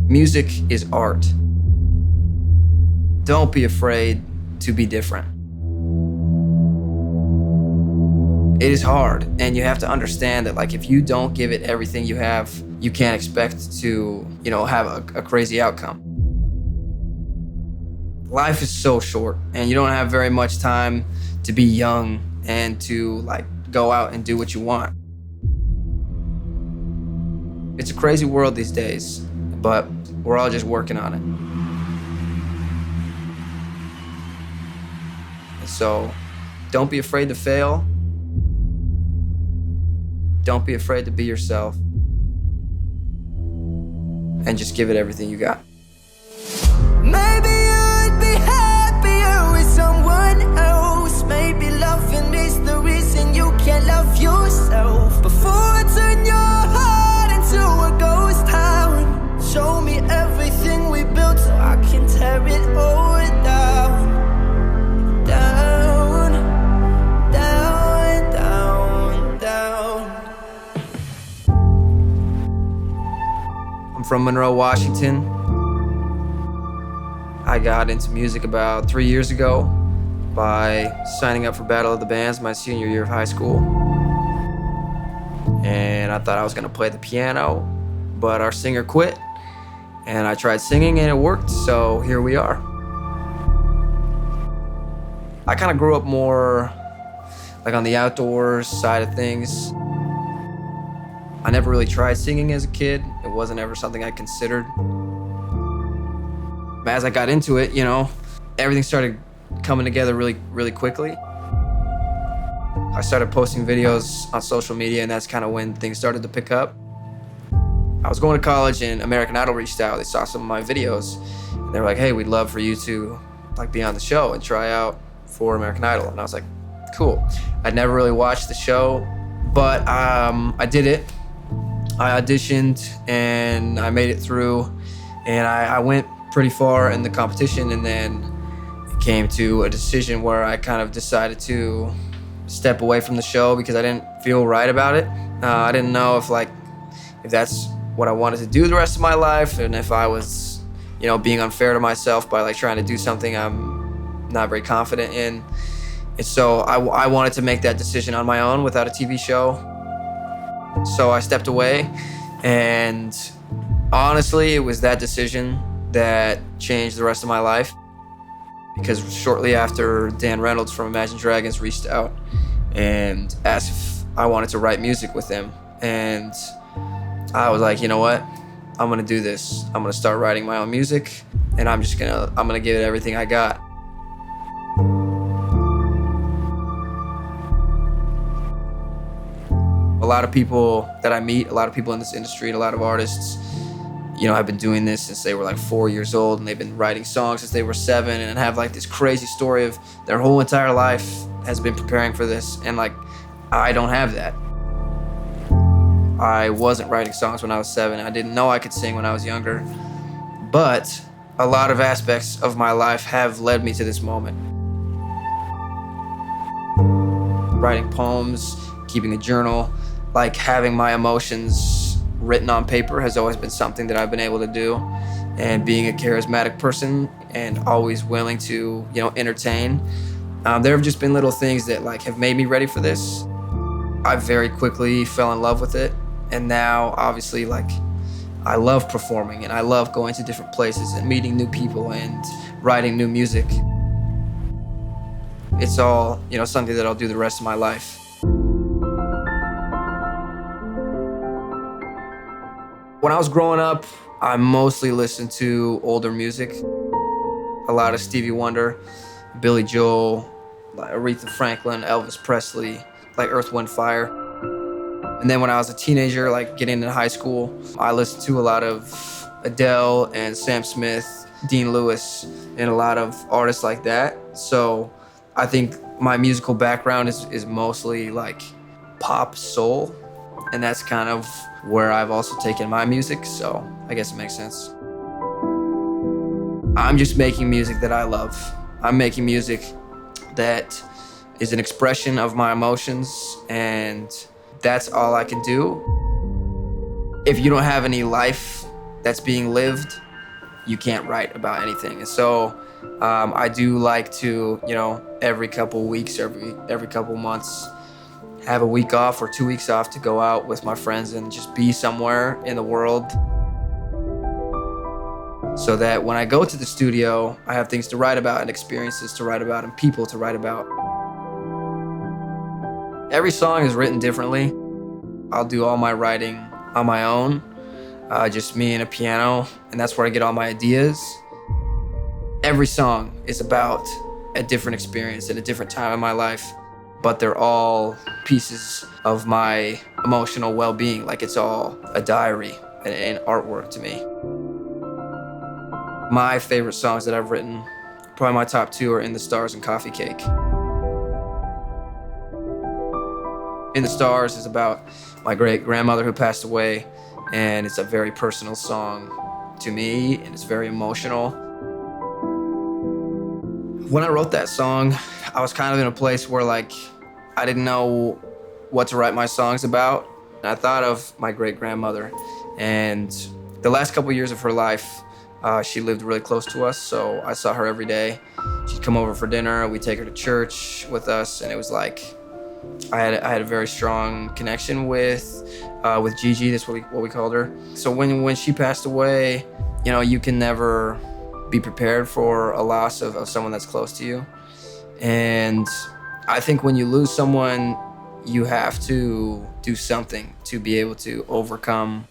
Music is art. Don't be afraid to be different. It is hard, and you have to understand that, like, if you don't give it everything you have, you can't expect to, have a crazy outcome. Life is so short, and you don't have very much time to be young and to, go out and do what you want. It's a crazy world these days, but we're all just working on it. So don't be afraid to fail. Don't be afraid to be yourself. And just give it everything you got. Maybe you'd be happier with someone else. Maybe loving is the reason you can't love yourself. Before I turn your heart into a ghost town, show me everything we built so I can tear it all down. Down, down, down, down. I'm from Monroe, Washington. I got into music about 3 years ago by signing up for Battle of the Bands my senior year of high school. And I thought I was gonna play the piano, but our singer quit. And I tried singing and it worked, so here we are. I kind of grew up more on the outdoors side of things. I never really tried singing as a kid. It wasn't ever something I considered. As I got into it, everything started coming together really, really quickly. I started posting videos on social media, and that's kind of when things started to pick up. I was going to college, and American Idol reached out. They saw some of my videos, and they were like, "Hey, we'd love for you to be on the show and try out for American Idol." And I was like, cool. I'd never really watched the show, but I did it. I auditioned, and I made it through, and I went pretty far in the competition, and then it came to a decision where I kind of decided to step away from the show because I didn't feel right about it. I didn't know if that's what I wanted to do the rest of my life, and if I was, being unfair to myself by trying to do something I'm not very confident in. And so I wanted to make that decision on my own without a TV show. So I stepped away, and honestly, it was that decision that changed the rest of my life, because shortly after, Dan Reynolds from Imagine Dragons reached out and asked if I wanted to write music with him. And I was like, you know what? I'm gonna do this. I'm gonna start writing my own music, and I'm gonna give it everything I got. A lot of people that I meet, a lot of people in this industry, and a lot of artists, have been doing this since they were 4 years old, and they've been writing songs since they were 7, and have this crazy story of their whole entire life has been preparing for this. And I don't have that. I wasn't writing songs when I was 7. I didn't know I could sing when I was younger. But a lot of aspects of my life have led me to this moment. Writing poems, keeping a journal, having my emotions written on paper has always been something that I've been able to do. And being a charismatic person and always willing to, entertain. There have just been little things that have made me ready for this. I very quickly fell in love with it. And now, obviously, I love performing, and I love going to different places and meeting new people and writing new music. It's all, something that I'll do the rest of my life. When I was growing up, I mostly listened to older music. A lot of Stevie Wonder, Billy Joel, Aretha Franklin, Elvis Presley, Earth, Wind, Fire. And then when I was a teenager, getting into high school, I listened to a lot of Adele and Sam Smith, Dean Lewis, and a lot of artists like that. So I think my musical background is mostly pop soul. And that's kind of where I've also taken my music, so I guess it makes sense. I'm just making music that I love. I'm making music that is an expression of my emotions, and that's all I can do. If you don't have any life that's being lived, you can't write about anything. And so I do like to, every couple weeks, every couple months, have a week off or 2 weeks off to go out with my friends and just be somewhere in the world, so that when I go to the studio, I have things to write about and experiences to write about and people to write about. Every song is written differently. I'll do all my writing on my own, just me and a piano, and that's where I get all my ideas. Every song is about a different experience at a different time in my life, but they're all pieces of my emotional well-being. Like, it's all a diary and artwork to me. My favorite songs that I've written, probably my top two, are In the Stars and Coffee Cake. In the Stars is about my great-grandmother who passed away, and it's a very personal song to me, and it's very emotional. When I wrote that song, I was kind of in a place where, like, I didn't know what to write my songs about. And I thought of my great-grandmother, and the last couple years of her life, she lived really close to us, so I saw her every day. She'd come over for dinner, we'd take her to church with us, and it was like, I had a very strong connection with Gigi. That's what we called her. So when she passed away, you can never be prepared for a loss of someone that's close to you. And I think when you lose someone, you have to do something to be able to overcome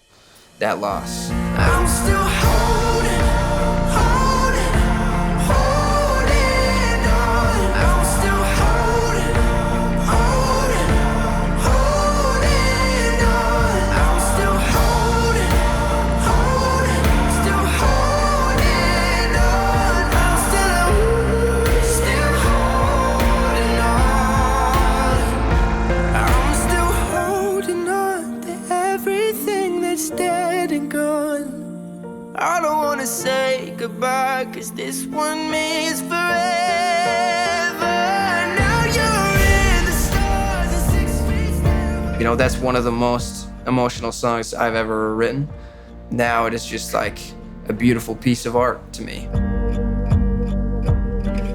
that loss. I'm still holding on. I'm still holding on. I'm still holding on. I'm still holding on. I'm still holding on to everything that's dead and gone. I don't wanna say goodbye, 'cause this one means forever. Now you're in the stars and 6 feet down. That's one of the most emotional songs I've ever written. Now it is just like a beautiful piece of art to me.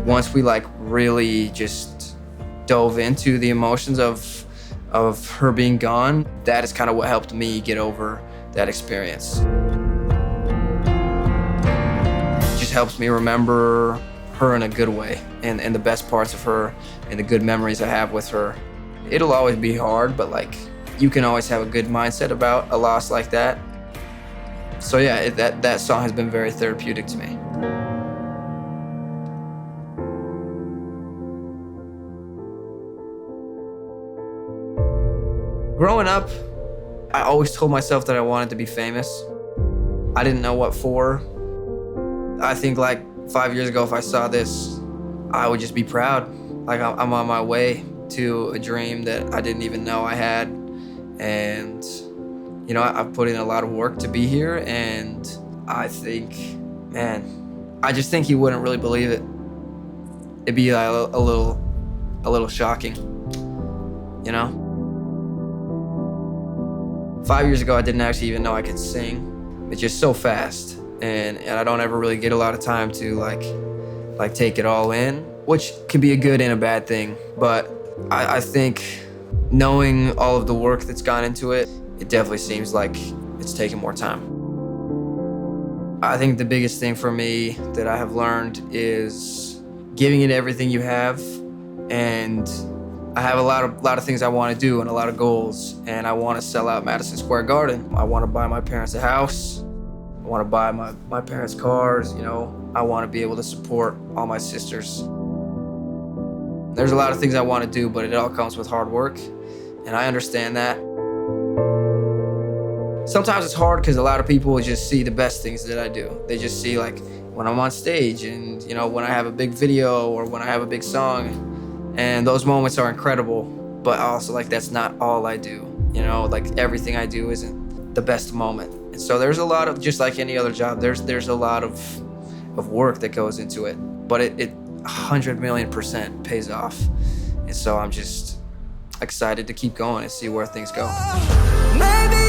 Once we really just dove into the emotions of her being gone, that is kind of what helped me get over that experience. It just helps me remember her in a good way, and the best parts of her and the good memories I have with her. It'll always be hard, but you can always have a good mindset about a loss like that. So yeah, that song has been very therapeutic to me. Growing up, I always told myself that I wanted to be famous. I didn't know what for. I think 5 years ago, if I saw this, I would just be proud. I'm on my way to a dream that I didn't even know I had. And, I've put in a lot of work to be here, and I think, I just think he wouldn't really believe it. It'd be a little shocking, 5 years ago, I didn't actually even know I could sing. It's just so fast, and I don't ever really get a lot of time to take it all in, which can be a good and a bad thing. But I think knowing all of the work that's gone into it, it definitely seems like it's taking more time. I think the biggest thing for me that I have learned is giving it everything you have, and I have a lot of things I want to do and a lot of goals, and I want to sell out Madison Square Garden. I want to buy my parents a house. I want to buy my parents cars. I want to be able to support all my sisters. There's a lot of things I want to do, but it all comes with hard work, and I understand that. Sometimes it's hard because a lot of people just see the best things that I do. They just see when I'm on stage, and when I have a big video or when I have a big song. And those moments are incredible, but also that's not all I do. Everything I do isn't the best moment. And so there's a lot of, just like any other job, there's a lot of work that goes into it, but it 100,000,000% pays off. And so I'm just excited to keep going and see where things go. Maybe